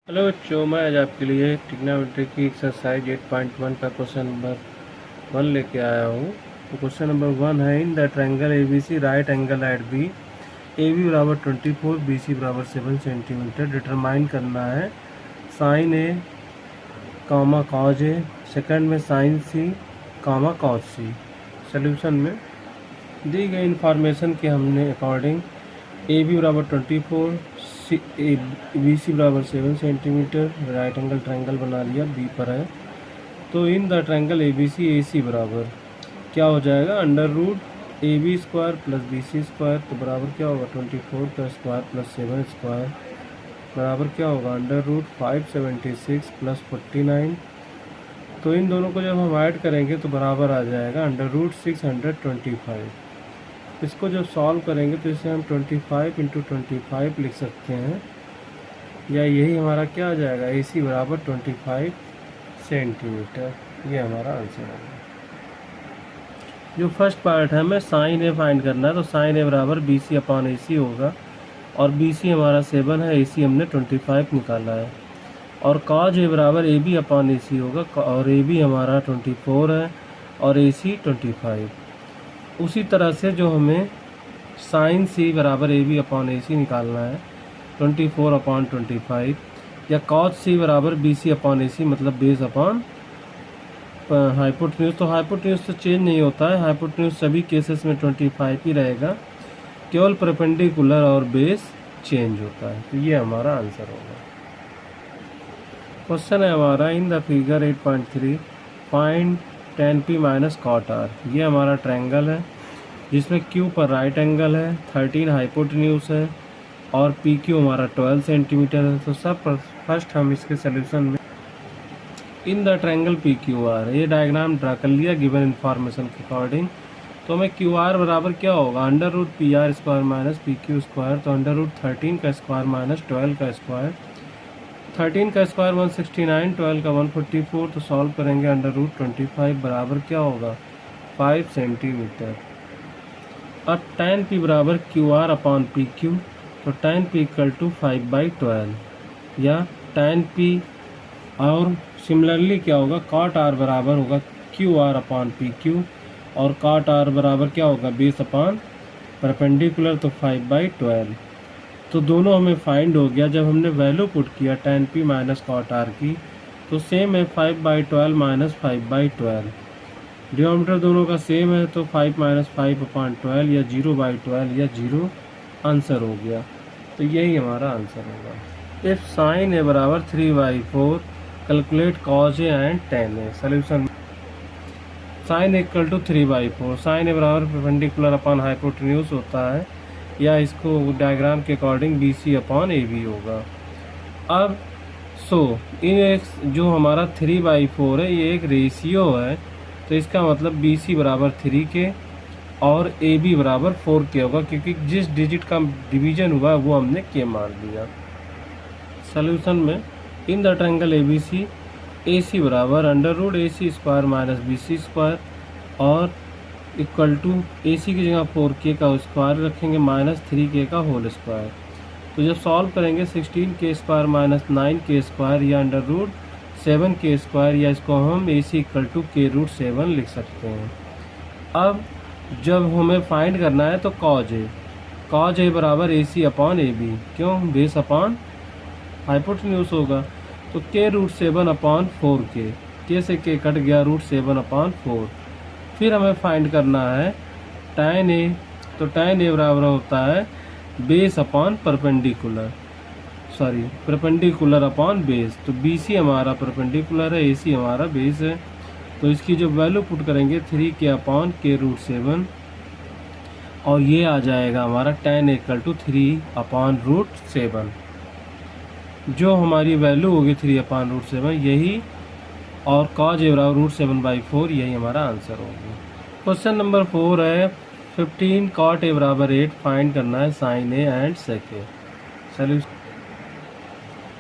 Hello बच्चों, मैं आज आपके लिए ट्रिग्नोमेट्री की एक्सरसाइज 8.1 का क्वेश्चन नंबर 1 लेके आया हूँ। तो क्वेश्चन नंबर 1 है, in the triangle A B C right angle at B, A B बराबर 24, बी सी बराबर 7 सेंटीमीटर। डिटरमाइन करना है साइन ए कामा कॉज ए, सेकंड में साइन सी कामा कॉज सी। सोल्यूशन में दी गई इंफॉर्मेशन के हमने अकॉर्डिंग ए बी बराबर 24, बी सी बराबर 7 सेंटीमीटर, राइट एंगल ट्रायंगल बना लिया, बी पर है। तो in the triangle A B C A C बराबर क्या हो जाएगा, under root A B square plus B C square, तो बराबर क्या होगा 24 का स्क्वायर प्लस 7 स्क्वायर, बराबर क्या होगा अंडर रूट 576 प्लस 49। तो इन दोनों को जब हम ऐड करेंगे तो बराबर आ जाएगा अंडर रूट 625। इसको जब सॉल्व करेंगे तो इसे हम 25 इंटू 25 लिख सकते हैं, या यही हमारा क्या आ जाएगा, ए सी बराबर 25 सेंटीमीटर। ये हमारा आंसर होगा। जो फर्स्ट पार्ट है हमें साइन ए फाइंड करना है, तो साइन ए बराबर बी सी अपॉन ए सी होगा, और बी सी हमारा 7 है, ए सी हमने 25 निकाला है। और कॉज ए बराबर ए बी अपॉन ए सी होगा, और ए बी हमारा 24 है और ए सी 25। उसी तरह से जो हमें साइन सी बराबर ए बी अपॉन ए सी निकालना है, 24 अपॉन 25, या कॉज सी बराबर बी सी अपॉन ए सी, मतलब बेस अपॉन हाइपोटेन्यूज। तो हाइपोटेन्यूज तो चेंज नहीं होता है, हाइपोटेन्यूज सभी केसेस में 25 ही रहेगा, केवल परपेंडिकुलर और बेस चेंज होता है। तो ये हमारा आंसर होगा। क्वेश्चन है हमारा, in the figure 8.3 find tan p minus cot R. ये हमारा ट्रायंगल है जिसमें q पर राइट एंगल है, 13 हाइपोटेन्यूज है, और पी क्यू हमारा 12 सेंटीमीटर है। तो सब फर्स्ट हम इसके सोल्यूशन में in the triangle P Q R, ये डायग्राम ड्रा कर लिया गिवन इन्फॉर्मेशन के अकॉर्डिंग। तो हमें क्यू आर बराबर क्या होगा, under root P R square minus P Q square, तो अंडर रूट 13 का स्क्वायर माइनस 12 का स्क्वायर, 13 का स्क्वायर 169, 12 का 144, तो सॉल्व करेंगे अंडर रूट 25 बराबर क्या होगा 5 सेंटीमीटर। अब tan p बराबर Q R upon P Q, तो tan p इक्वल टू 5/12, या tan p, और सिमिलरली क्या होगा cot r बराबर होगा Q R upon P Q, और cot r बराबर क्या होगा बेस अपॉन परपेंडिकुलर, तो 5/12। तो दोनों हमें फाइंड हो गया। जब हमने वैल्यू पुट किया tan p minus cot R की, तो सेम है 5/12 माइनस 5/12, डिनोमिनेटर दोनों का सेम है, तो 5 माइनस 5/12 या 0/12 या 0 आंसर हो गया। तो यही हमारा आंसर होगा। इफ साइन ए बराबर 3/4 calculate cos A and tan A. Solution, sine equal to 3/4, sine A बराबर परपेंडिकुलर अपॉन हाइपोटेन्यूज होता है, या इसको डायग्राम के according B C upon A B होगा। अब इन जो हमारा 3/4 है ये एक रेशियो है, तो इसका मतलब बी सी बराबर 3 के और ए बी बराबर 4 के होगा, क्योंकि जिस डिजिट का डिवीजन हुआ वो हमने के मान लिया। सोल्यूशन में in the triangle A B C बराबर under root A C square minus B C square, और इक्वल टू ए सी की जगह 4k का स्क्वायर रखेंगे माइनस 3k का होल स्क्वायर। तो जब सॉल्व करेंगे 16k square minus 9k square, या अंडर रूट 7k स्क्वायर, या इसको हम ए सी इक्वल टू k रूट 7 लिख सकते हैं। अब जब हमें फाइंड करना है तो कॉज ए बराबर A C upon A B, क्यों बेस अपॉन हाइपोटेन्यूज होगा, तो k root 7 upon 4k, k से k कट गया, रूट 7 अपॉन 4। फिर हमें फाइंड करना है tan ए, तो tan ए बराबर होता है base upon perpendicular upon base. तो बी सी हमारा परपेंडिकुलर है, ए सी हमारा बेस है, तो इसकी जब वैल्यू पुट करेंगे 3k अपॉन k रूट 7, और ये आ जाएगा हमारा tan equal to 3 upon root 7, जो हमारी वैल्यू होगी 3 अपॉन रूट 7 यही, और कॉज ए बराबर रूट 7/4, यही हमारा आंसर होगा। क्वेश्चन नंबर 4 है, 15 कॉट ए बराबर 8 फाइंड करना है sine A and sec A. Solution,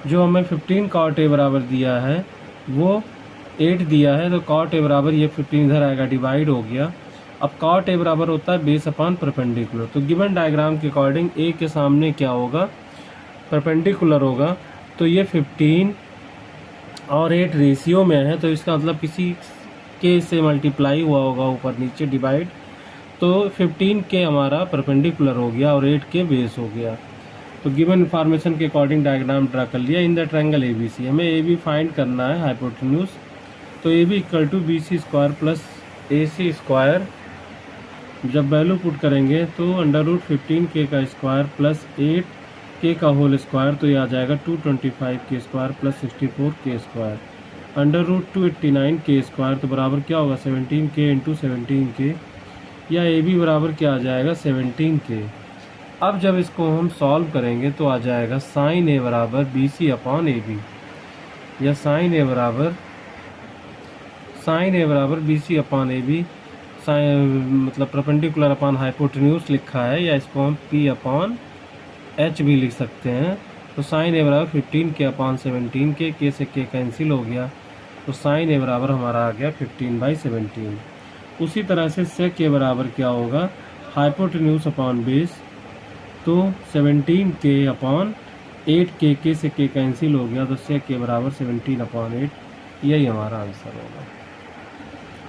जो हमें 15 कॉट ए बराबर दिया है वो 8 दिया है, तो कॉट ए बराबर ये 15 इधर आएगा, डिवाइड हो गया। अब कॉट ए बराबर होता है बेस अपॉन परपेंडिकुलर, तो गिवन डायग्राम के अकॉर्डिंग ए के सामने क्या होगा परपेंडिकुलर होगा, तो ये 15 और 8 रेशियो में है, तो इसका मतलब किसी के से मल्टीप्लाई हुआ होगा ऊपर नीचे डिवाइड, तो 15 के हमारा परपेंडिकुलर हो गया और 8 के बेस हो गया। तो गिवन इन्फॉर्मेशन के अकॉर्डिंग डायग्राम ड्रा कर लिया इन द ट्रायंगल ABC। हमें AB फाइंड करना है हाइपोटेन्यूज, तो AB equal to BC square plus AC square. जब वैल्यू पुट करेंगे तो √15 का स्क्वायर प्लस 8 का होल स्क्वायर, तो ये आ जाएगा 225 के स्क्वायर प्लस 64 के स्क्वायर। √289 के स्क्वायर तो बराबर क्या होगा 17 के इंटू 17 के, या AB बराबर क्या आ जाएगा 17 के। अब जब इसको हम सॉल्व करेंगे तो आ जाएगा साइन A बराबर BC अपॉन AB, या साइन A बराबर BC अपॉन AB, मतलब परपेंडिकुलर अपॉन हाइपोटेन्यूज लिखा है, या इसको हम P अपॉन H भी लिख सकते हैं। तो साइन A बराबर 15 के अपॉन 17 के से के कैंसिल हो गया, तो साइन A बराबर हमारा आ गया 15/17। उसी तरह से सेक के बराबर क्या होगा हाइपोटेन्यूज अपॉन बेस, तो 17 के अपॉन 8 के से के कैंसिल हो गया, तो सेक के बराबर 17/8, यही हमारा आंसर होगा।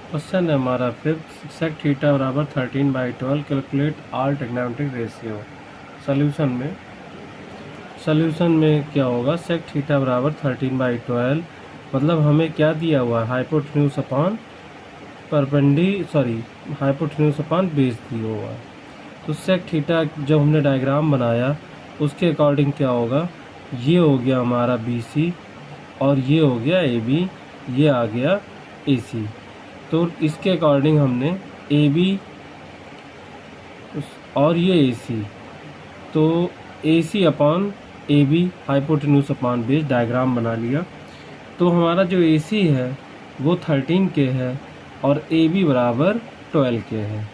क्वेश्चन है हमारा फिफ्थ, सेक थीटा बराबर 13/12, calculate all trigonometric ratio. Solution में क्या होगा, सेक थीटा बराबर 13/12, मतलब हमें क्या दिया हुआ है hypotenuse upon hypotenuse upon base दिया हुआ है। तो सेक थीटा जब हमने डायग्राम बनाया उसके अकॉर्डिंग क्या होगा, ये हो गया हमारा BC और ये हो गया AB, ये आ गया AC। तो इसके अकॉर्डिंग हमने AB और ये AC, तो AC upon AB hypotenuse upon base diagram बना लिया। तो हमारा जो AC है वो 13 के है और AB बराबर 12 के है।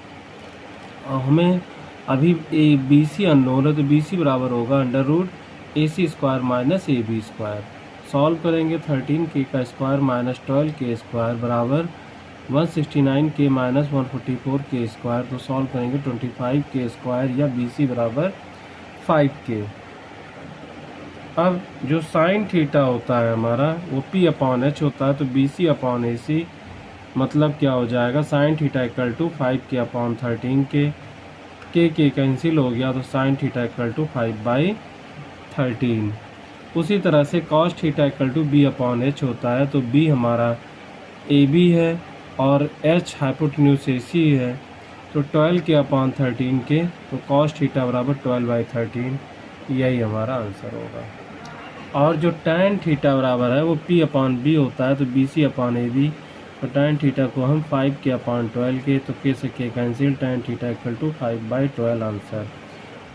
और हमें अभी BC अननोन है, तो BC बराबर होगा √AC square minus AB square. Solve करेंगे 13 के का स्क्वायर माइनस 12 के स्क्वायर बराबर 169 के माइनस 144 के स्क्वायर, तो सॉल्व करेंगे 25 के स्क्वायर, या BC बराबर 5 के। अब जो साइन थीटा होता है हमारा वो P अपॉन H होता है, तो BC अपॉन AC मतलब क्या हो जाएगा साइन थीटा इक्वल टू 5 के अपॉन 13 के कैंसिल हो गया, तो साइन थीटा इक्वल टू 5/13। उसी तरह से cos theta equal to B upon H होता है, तो B हमारा AB है और H हाइपोटेन्यूज AC है, तो 12 के अपॉन 13 के, तो कॉस थीटा बराबर 12/13, यही हमारा आंसर होगा। और जो tan थीटा बराबर है वो P अपॉन B होता है, तो BC अपॉन AB, तो tan थीटा को हम 5 के अपॉन 12 के, तो के से K cancel, tan theta equal to 5/12 answer.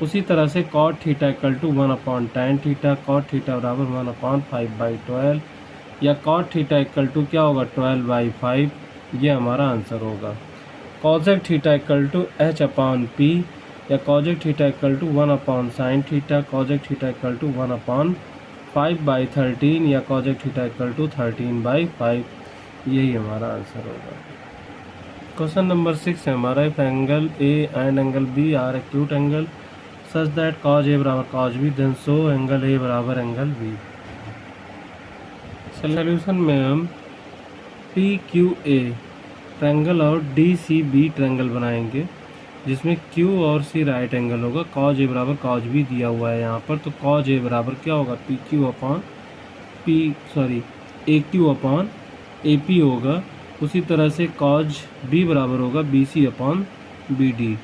उसी तरह से cot theta equal to 1 upon tan theta, cot theta बराबर 1 अपॉन 5/12, या cot थीटा इक्वल टू क्या होगा 12/5, ये हमारा आंसर होगा। cosec theta equal to H upon P, या cosec theta equal to 1 upon sine theta, cosec theta equal to 1 upon 5/13, या cosec theta equal to 13/5, यही हमारा आंसर होगा। क्वेश्चन नंबर 6 है हमारा, if angle A and angle B are acute angle such that cos A बराबर cos B, then so angle A बराबर angle B। Solution में हम PQA ट्रायंगल और DCB ट्रायंगल बनाएंगे, जिसमें Q और C राइट एंगल होगा, cos A बराबर cos B दिया हुआ है यहाँ पर, तो cos A बराबर क्या होगा AQ अपॉन AP होगा। उसी तरह से cos B बराबर होगा BC अपॉन BD।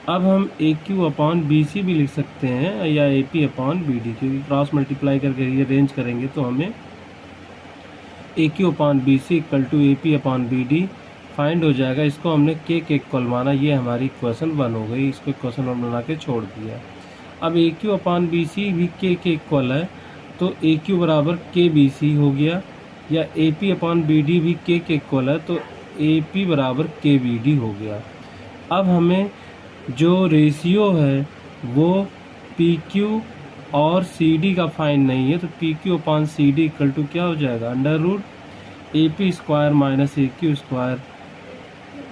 अब हम AQ अपॉन BC भी लिख सकते हैं, या AP अपॉन BD, क्योंकि क्रॉस मल्टीप्लाई करके ये रेंज करेंगे तो हमें AQ upon BC equal to AP upon BD find हो जाएगा। इसको हमने के इक्वल माना, ये हमारी इक्वेशन 1 हो गई, इसको इक्वेशन 1 बना के छोड़ दिया। अब AQ अपॉन BC भी के इक्वल है, तो AQ बराबर KBC हो गया, या AP अपॉन BD भी के इक्वल है, तो AP बराबर KBD हो गया। अब हमें जो रेशियो है वो PQ और CD का फाइन नहीं है, तो PQ upon CD equal to क्या हो जाएगा √AP square minus AQ square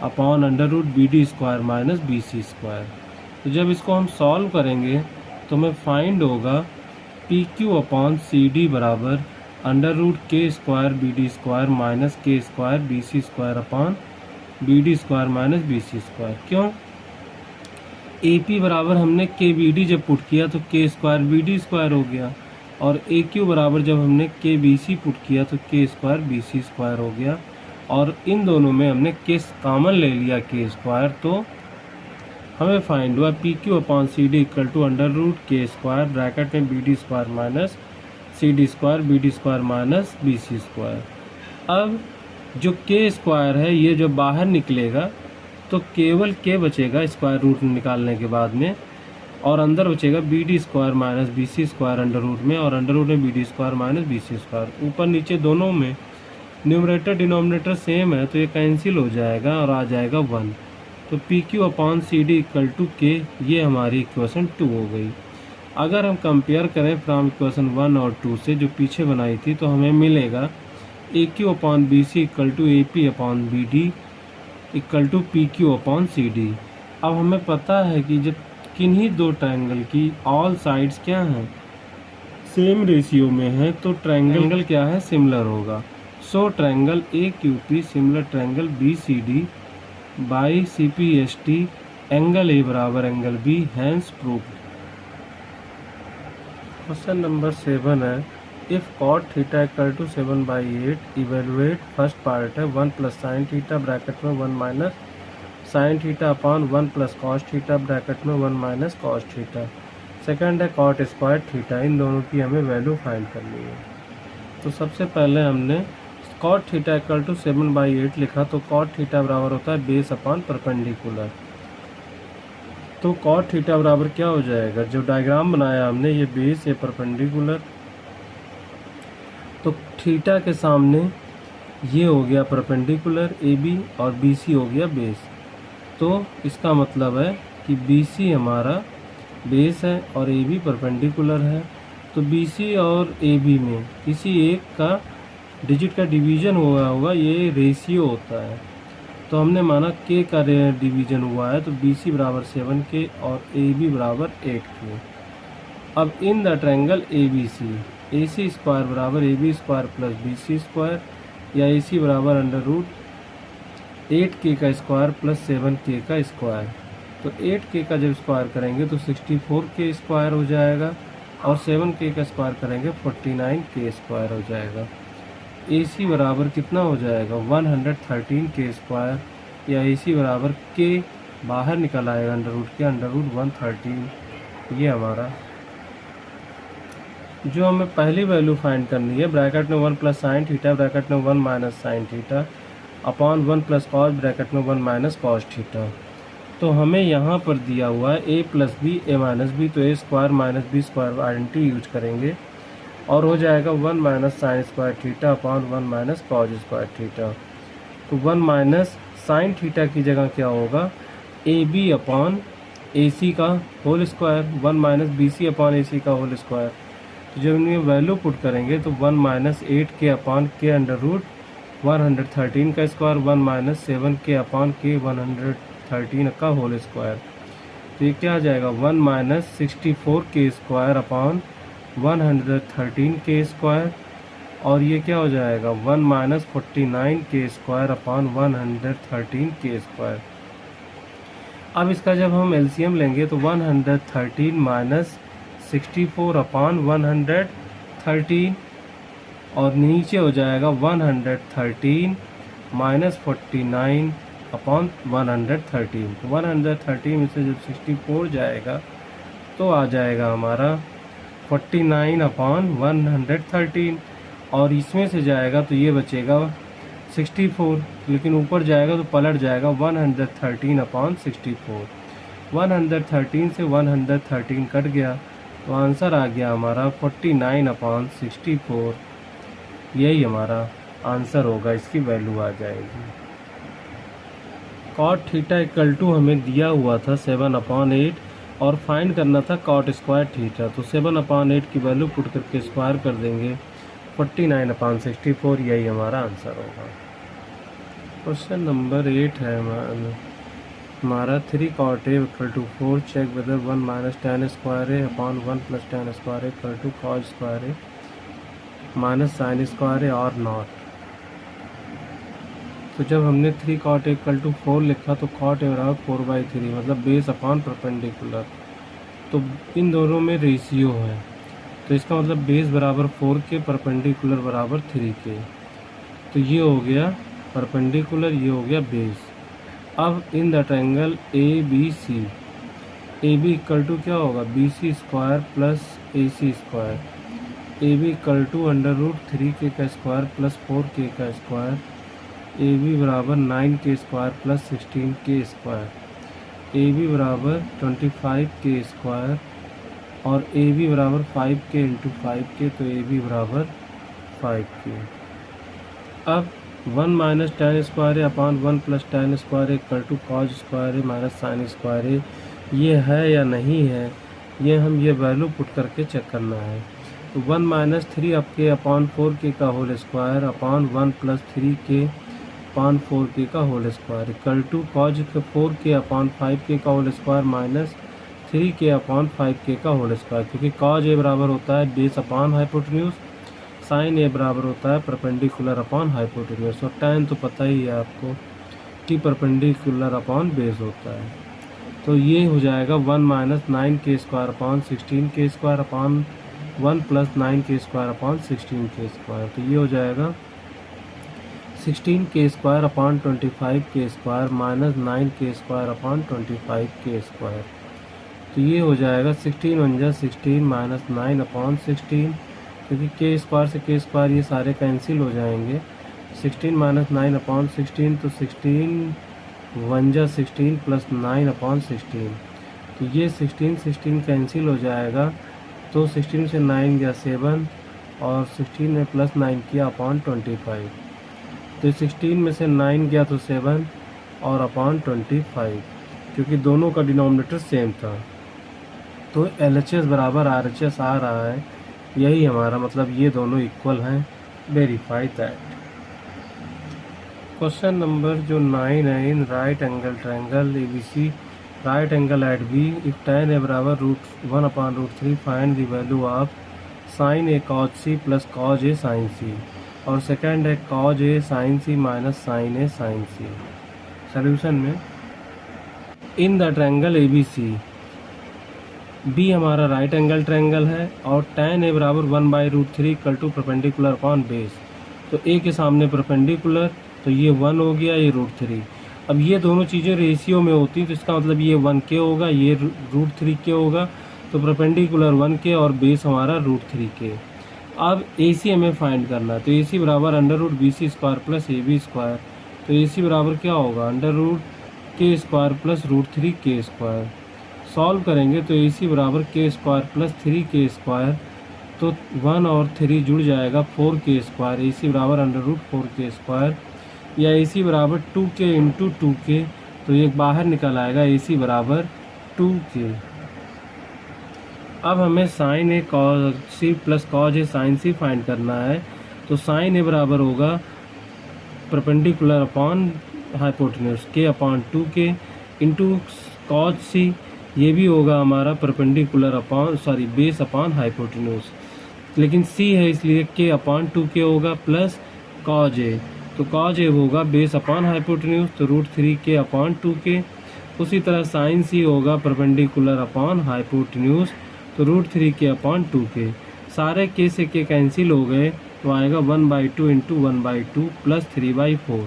upon √BD square minus BC square. तो जब इसको हम सॉल्व करेंगे तो हमें फाइंड होगा P Q upon C D बराबर under root K square B D square minus K square B C square upon B D square minus B C square. क्यों? ए पी बराबर हमने के बी डी जब put किया तो के square B D square हो गया, और ए क्यू बराबर जब हमने के बी सी पुट किया तो के स्क्वायर बी सी स्क्वायर हो गया, और इन दोनों में हमने के कॉमन ले लिया के स्क्वायर, तो हमें फाइंड हुआ P Q upon C D equal to under root K square bracket में B D square minus C D square B D square minus B C square. अब जो के स्क्वायर है ये जो बाहर निकलेगा तो केवल के बचेगा स्क्वायर रूट निकालने के बाद में, और अंदर बचेगा B D square minus B C square under root में, और अंडर रूट में B D square minus B C square. ऊपर नीचे दोनों में न्यूमरेटर डिनोमिनेटर सेम है तो ये कैंसिल हो जाएगा और आ जाएगा 1। तो P Q upon C D equal to K, ये हमारी इक्वेशन 2 हो गई। अगर हम कंपेयर करें फ्रॉम इक्वेशन 1 और 2 से जो पीछे बनाई थी तो हमें मिलेगा A Q upon B C equal to A P upon B D equal to P Q upon C D. अब हमें पता है कि जब किन्हीं दो ट्रायंगल की ऑल साइड्स क्या हैं, सेम रेशियो में है, तो ट्रायंगल क्या है, सिमिलर होगा। So triangle A Q P similar triangle B C D by C P S T angle A बराबर angle B, hence proved. Question number 7 है, if cot theta equal to 7/8 evaluate. First part है 1 plus sine theta bracket में 1 minus sine theta upon 1 plus cos theta bracket में 1 minus cos theta. Second है cot square theta. इन दोनों की हमें value find करनी है। तो सबसे पहले हमने कॉट थीटा इक्वल टू 7/8 लिखा, तो कॉट थीटा बराबर होता है बेस अपॉन परपेंडिकुलर। तो कॉट थीटा बराबर क्या हो जाएगा, जो डायग्राम बनाया हमने ये बेस, ये परपेंडिकुलर, तो थीटा के सामने ये हो गया परपेंडिकुलर ए बी और बी सी हो गया बेस। तो इसका मतलब है कि बी सी हमारा बेस है और ए बी परपेंडिकुलर है। तो बी सी और ए बी में किसी एक का डिजिट का डिवीज़न हुआ होगा, ये रेशियो होता है। तो हमने माना के का डिवीज़न हुआ है, तो बी सी बराबर 7 के और ए बी बराबर 8 के। अब in the triangle A B C, A C square बराबर A B square plus B C square, या ए सी बराबर अंडर रूट 8 के का स्क्वायर प्लस 7 के का स्क्वायर। तो 8 के का जब स्क्वायर करेंगे तो 64 के स्क्वायर हो जाएगा, और 7 के का स्क्वायर करेंगे 49 के स्क्वायर हो जाएगा। ए सी बराबर कितना हो जाएगा 113 के स्क्वायर, या ए सी बराबर के बाहर निकल आएगा अंडर रूट के, अंडर रूट 113। ये हमारा जो हमें पहली वैल्यू फाइंड करनी है, ब्रैकेट में 1 प्लस साइन थीटा ब्रैकेट में 1 minus sine theta upon 1 plus cos bracket में 1 माइनस कॉस थीटा। तो हमें यहाँ पर दिया हुआ है A plus B A minus B, तो A square minus B square identity use करेंगे और हो जाएगा 1 minus sine square theta upon 1 minus cos square theta. तो 1 माइनस साइन थीटा की जगह क्या होगा, A B upon A C का whole square, 1 minus B C upon A C का होल स्क्वायर। तो जब इनमें वैल्यू पुट करेंगे तो 1 माइनस 8 के अपॉन के अंडर रूट 113 का स्क्वायर, 1 माइनस 7 के अपॉन के 113 का होल स्क्वायर। तो ये क्या आ जाएगा 1 माइनस 64 के स्क्वायर अपॉन 113 के स्क्वायर, और ये क्या हो जाएगा 1 माइनस 49 के स्क्वायर अपॉन 113 के स्क्वायर। अब इसका जब हम एलसीएम लेंगे तो 113 माइनस 64 अपॉन 113, और नीचे हो जाएगा 113 माइनस 49 अपॉन 113। तो 113 में से जब 64 जाएगा तो आ जाएगा हमारा 49 अपॉन 113, और इसमें से जाएगा तो ये बचेगा 64, लेकिन ऊपर जाएगा तो पलट जाएगा 113 अपॉन 64। 113 से 113 कट गया तो आंसर आ गया हमारा 49 अपॉन 64। यही हमारा आंसर होगा, इसकी वैल्यू आ जाएगी। कॉट थीटा इक्वल टू हमें दिया हुआ था 7/8 और फाइंड करना था कॉट स्क्वायर थीटा। तो 7/8 की वैल्यू पुट करके स्क्वायर कर देंगे 49/64, यही हमारा आंसर होगा। क्वेश्चन नंबर 8 है हमारा 3 cot A equal to 4, check whether 1 minus tan square A upon 1 plus tan square A equal to cos square A minus sin square A और नॉट। तो जब हमने 3 cot A इक्वल टू 4 लिखा तो cot A बराबर 4/3 मतलब base upon perpendicular. तो इन दोनों में रेशियो है, तो इसका मतलब बेस बराबर 4 के, परपेंडिकुलर बराबर 3 के। तो ये हो गया परपेंडिकुलर, ये हो गया बेस। अब in the triangle A B C, A B equal to क्या होगा, B C square plus A C square, A B equal to √3 का स्क्वायर प्लस 4 का स्क्वायर, ए बी बराबर 9 square plus 16 square, A B बराबर 25 square और ए B बराबर 5 into 5 तो ए B बराबर 5 अब 1 minus tan square A upon 1 plus tan square A equal to cos square A minus sine square A, ये है या नहीं है, ये हम ये वैल्यू पुट करके चेक करना है। तो 1 माइनस 3 के अपॉन 4 का होल स्क्वायर अपॉन 1 प्लस 3 के अपॉन 4 का whole square equal to cos 4 upon 5 का होल स्क्वायर माइनस 3 अपॉन 5 का होल स्क्वायर, क्योंकि कॉज ए बराबर होता है base upon hypotenuse, sine A बराबर होता है परपेंडिकुलर अपॉन हाइपोटेन्यूज। और tan तो पता ही है आपको कि परपेंडिकुलर अपॉन बेस होता है। तो ये हो जाएगा 1 minus 9 square upon 16 square upon 1 plus 9 square upon 16 square. तो ये हो जाएगा 16 square upon 25 square minus 9 square upon 25 square. तो ये हो जाएगा 16 1 जा 16 माइनस 9 अपॉन 16, क्योंकि के स्क्वायर से के स्क्वायर ये सारे कैंसिल हो जाएंगे। 16 माइनस 9 अपॉन 16 तो 16 1 जा 16 प्लस 9 अपॉन 16, तो ये 16 कैंसिल हो जाएगा। तो 16 से 9 गया 7 और 16 में प्लस 9 किया अपॉन 25, तो 16 में से 9 गया तो 7 और अपॉन 25, क्योंकि दोनों का डिनोमिनेटर सेम था। तो LHS बराबर RHS आ रहा है, यही हमारा मतलब ये दोनों इक्वल हैं। Verify that. क्वेश्चन नंबर जो 9 है, in right angle triangle ABC right angle at B if tan A बराबर √1/√3 find the value of sine A cos C plus cos A sine C, और सेकंड है cos A sine C minus sine A sine C। Solution में in the triangle ABC B हमारा right angle triangle है और tan A बराबर 1/√3 equal to perpendicular upon base. तो A के सामने परपेंडिकुलर, तो ये 1 हो गया, ये √3। अब ये दोनों चीज़ें रेशियो में होती तो इसका मतलब ये 1 होगा, ये √3 होगा, तो परपेंडिकुलर 1 और बेस हमारा √3। अब AC हमें फाइंड करना है, तो AC बराबर √BC square plus AB square. तो AC बराबर क्या होगा, √K square plus √3K square. Solve करेंगे तो AC बराबर K square plus 3K square, तो 1 और 3 जुड़ जाएगा 4K स्क्वायर। AC बराबर √4K स्क्वायर, या AC बराबर 2K इंटू 2K, तो ये बाहर निकल आएगा AC बराबर 2K। अब हमें sign A cos C plus cos A sine C find करना है। तो साइन ए बराबर होगा perpendicular upon hypotenuse K upon 2K into cos C, ये भी होगा हमारा perpendicular upon base upon hypotenuse, लेकिन C है इसलिए K अपॉन 2K होगा प्लस cos A, तो cos A होगा बेस अपॉन हाइपोटेन्यूज, तो √3K अपॉन 2K। उसी तरह साइन C होगा परपेंडिकुलर अपॉन हाइपोटेन्यूज, तो √3K अपॉन 2K। सारे K से K कैंसिल हो गए, तो आएगा 1/2 इंटू 1/2 प्लस 3/4।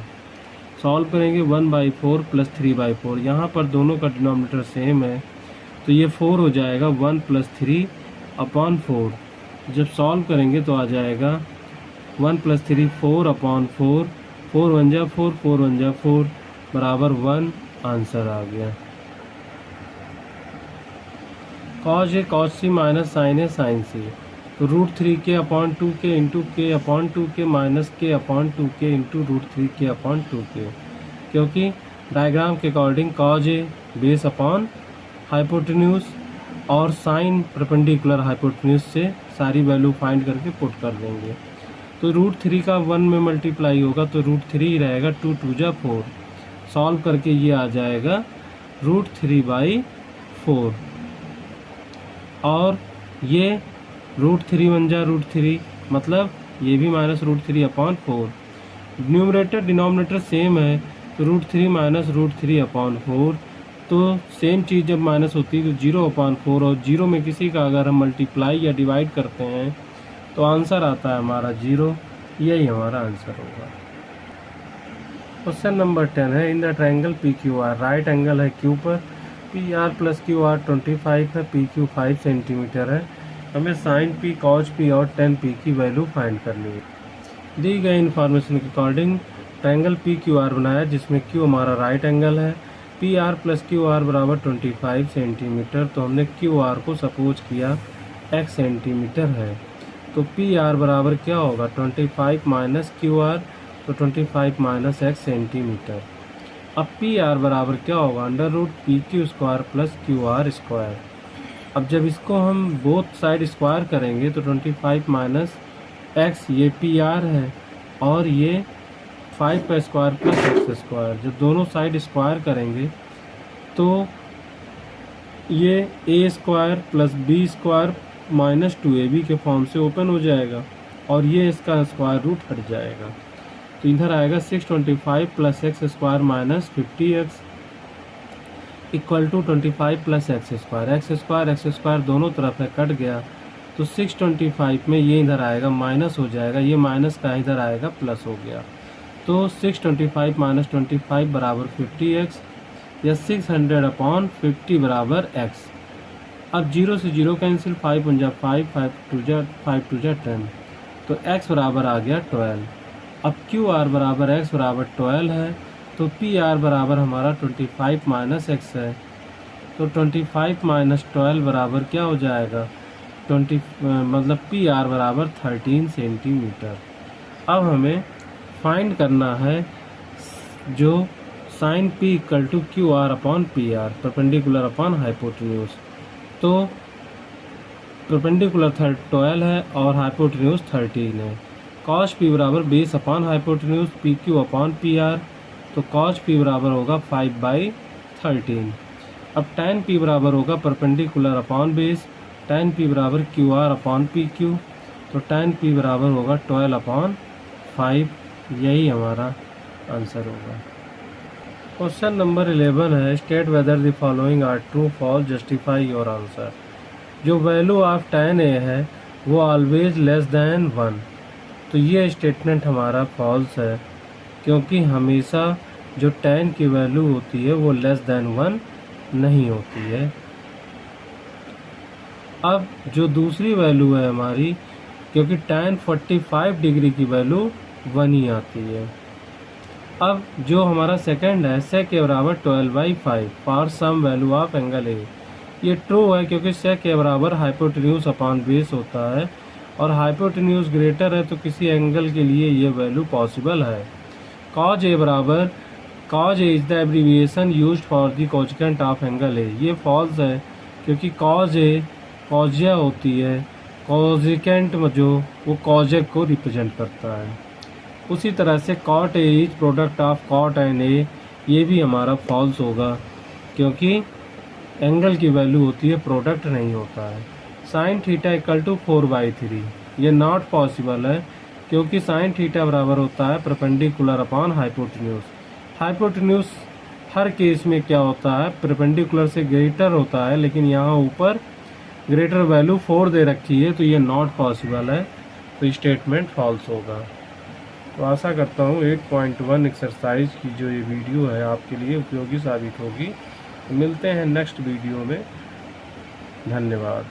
सॉल्व करेंगे 1/4 प्लस 3/4, यहाँ पर दोनों का डिनोमिनेटर सेम है, तो ये 4 हो जाएगा 1 प्लस 3 अपॉन 4। जब सॉल्व करेंगे तो आ जाएगा 1 प्लस 3 4 अपॉन 4, 4 1 जा 4, 4 1 जा 4 बराबर 1, आंसर आ गया। cos A cos C minus sine A sine C, तो √3K upon 2K into K upon 2K minus K upon 2K into √3K upon 2K, क्योंकि डायग्राम के according cos A base upon hypotenuse और sine perpendicular hypotenuse से सारी value find करके put कर देंगे। तो √3 का 1 में मल्टीप्लाई होगा, तो √3 ही रहेगा, 2 2 जा 4। सॉल्व करके ये आ जाएगा √3/4 और ये √3 बन जा √3, मतलब ये भी -√3/4। न्यूमरेटर डिनोमिनेटर सेम है तो √3 - √3/4, तो सेम चीज़ जब माइनस होती है तो 0/4, और 0 में किसी का अगर हम मल्टीप्लाई या डिवाइड करते हैं तो आंसर आता है हमारा 0। यही हमारा आंसर होगा। क्वेश्चन नंबर 10 है, in the triangle PQR right angle है Q पर, PR + QR 25 है, PQ 5 सेंटीमीटर है। हमें sin P, cos P और tan P की वैल्यू फाइंड करनी है। दी गई इन्फॉर्मेशन के अकॉर्डिंग ट्रायंगल PQR बनाया जिसमें Q हमारा राइट एंगल है, PR + QR = 25 सेंटीमीटर। तो हमने QR को सपोज किया x सेंटीमीटर है, तो PR बराबर क्या होगा 25 - QR, तो 25 - x सेंटीमीटर। अब PR बराबर क्या होगा √PQ² + QR²। अब जब इसको हम बोथ साइड स्क्वायर करेंगे तो 25 - x ये PR है, और ये 5 का स्क्वायर + x²। जब दोनों साइड स्क्वायर करेंगे तो ये a² + b² - 2ab के फॉर्म से ओपन हो जाएगा, और ये इसका स्क्वायर रूट हट जाएगा। तो इधर आएगा 625 + x² - 50x = 25 + x²। x² दोनों तरफ है, कट गया, तो 625 में ये इधर आएगा माइनस हो जाएगा, ये माइनस का इधर आएगा प्लस हो गया। तो 625 - 25 = 50x, या 600/50 = x। अब 0 से 0 कैंसिल, 5 × 5, 5 × 2 = 10, तो x बराबर आ गया 12। अब QR बराबर x बराबर 12 है, तो PR बराबर हमारा 25 - x है, तो 25 - 12 बराबर क्या हो जाएगा 20, मतलब PR बराबर 13 सेंटीमीटर। अब हमें फाइंड करना है जो sin P = QR/PR, perpendicular upon hypotenuse. तो परपेंडिकुलर 12 है और हाइपोटेन्यूज 13 है। cos P बराबर बेस अपॉन हाइपोटेन्यूज PQ/PR, तो cos P बराबर होगा 5/13। अब tan P बराबर होगा perpendicular upon base, tan P बराबर QR/PQ, तो tan P बराबर होगा 12/5। यही हमारा आंसर होगा। क्वेश्चन नंबर 11 है, state whether the following are true false, justify your answer. जो वैल्यू ऑफ tan A है वो ऑलवेज लेस दैन 1, तो ये स्टेटमेंट हमारा फॉल्स है, क्योंकि हमेशा जो tan की वैल्यू होती है वो लेस दैन 1 नहीं होती है। अब जो दूसरी वैल्यू है हमारी, क्योंकि tan 45 डिग्री की वैल्यू 1 ही आती है। अब जो हमारा सेकंड है, sec A बराबर 12/5 for some value of angle A, ये ट्रू है क्योंकि sec A बराबर हाइपोटेन्यूज अपॉन बेस होता है, और हाइपोटेन्यूज ग्रेटर है तो किसी एंगल के लिए ये वैल्यू पॉसिबल है। cos A बराबर cos A is the abbreviation used for the cosecant of angle A, ये फॉल्स है क्योंकि cos A कॉजिया होती है, कोजेकेंट जो वो कॉजेक को रिप्रेजेंट करता है। उसी तरह से cot A is product of cot and A, ये भी हमारा फॉल्स होगा क्योंकि एंगल की वैल्यू होती है, प्रोडक्ट नहीं होता है। sin θ = 4/3, ये नॉट पॉसिबल है क्योंकि sin θ बराबर होता है परपेंडिकुलर अपॉन हाइपोटेन्यूज। हाइपोटेन्यूज हर केस में क्या होता है परपेंडिकुलर से ग्रेटर होता है, लेकिन यहाँ ऊपर ग्रेटर वैल्यू 4 दे रखी है, तो ये नॉट पॉसिबल है, तो स्टेटमेंट फॉल्स होगा। तो आशा करता हूँ 8.1 एक्सरसाइज की जो ये वीडियो है आपके लिए उपयोगी साबित होगी। तो मिलते हैं नेक्स्ट वीडियो में। धन्यवाद।